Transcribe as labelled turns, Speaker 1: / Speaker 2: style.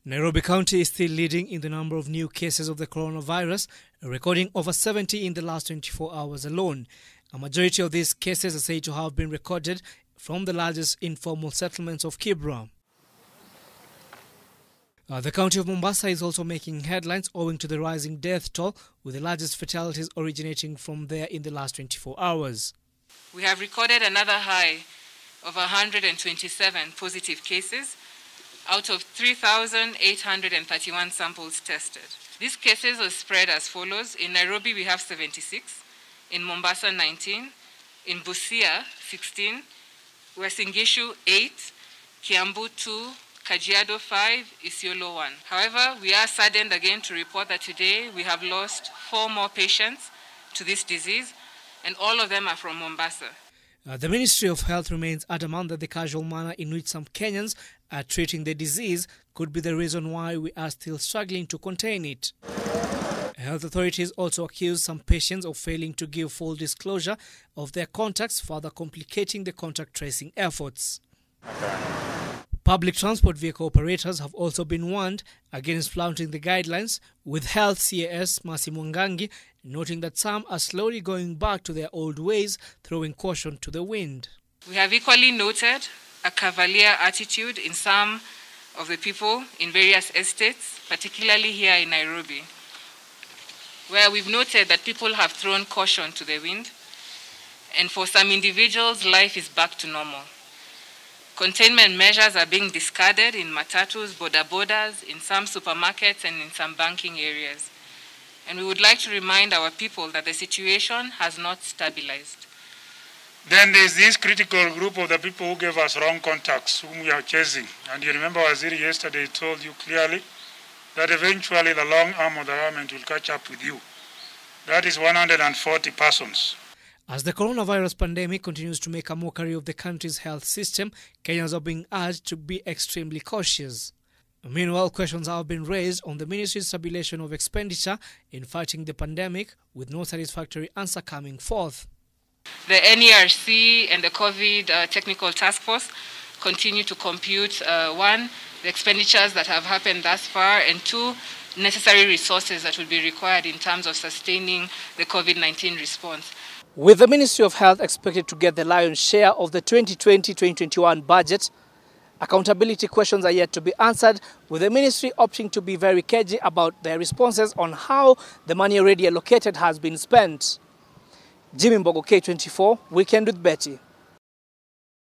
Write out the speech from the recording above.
Speaker 1: Nairobi County is still leading in the number of new cases of the coronavirus, recording over 70 in the last 24 hours alone. A majority of these cases are said to have been recorded from the largest informal settlements of Kibra. The county of Mombasa is also making headlines owing to the rising death toll, with the largest fatalities originating from there in the last 24 hours.
Speaker 2: We have recorded another high of 127 positive cases out of 3,831 samples tested. These cases are spread as follows. In Nairobi, we have 76. In Mombasa, 19. In Busia, 16. Uasin Gishu, 8. Kiambu, 2. Kajiado, 5. Isiolo, 1. However, we are saddened again to report that today we have lost 4 more patients to this disease, and all of them are from Mombasa.
Speaker 1: The Ministry of Health remains adamant that the casual manner in which some Kenyans are treating the disease could be the reason why we are still struggling to contain it. Health authorities also accuse some patients of failing to give full disclosure of their contacts, further complicating the contact tracing efforts. Public transport vehicle operators have also been warned against flouting the guidelines, with Health CAS Mercy Mwangangi noting that some are slowly going back to their old ways, throwing caution to the wind.
Speaker 2: We have equally noted a cavalier attitude in some of the people in various estates, particularly here in Nairobi, where we've noted that people have thrown caution to the wind, and for some individuals, life is back to normal. Containment measures are being discarded in matatus, boda-bodas, in some supermarkets and in some banking areas. And we would like to remind our people that the situation has not stabilized.
Speaker 3: Then there's this critical group of the people who gave us wrong contacts, whom we are chasing. And you remember Waziri yesterday told you clearly that eventually the long arm of the government will catch up with you. That is 140 persons.
Speaker 1: As the coronavirus pandemic continues to make a mockery of the country's health system, Kenyans are being urged to be extremely cautious. Meanwhile, questions have been raised on the ministry's tabulation of expenditure in fighting the pandemic, with no satisfactory answer coming forth.
Speaker 2: The NERC and the COVID Technical Task Force continue to compute, 1, the expenditures that have happened thus far, and 2, necessary resources that will be required in terms of sustaining the COVID-19 response.
Speaker 1: With the Ministry of Health expected to get the lion's share of the 2020-2021 budget, accountability questions are yet to be answered, with the ministry opting to be very cagey about their responses on how the money already allocated has been spent. Jimmy Mbogo, K24, Weekend with Betty.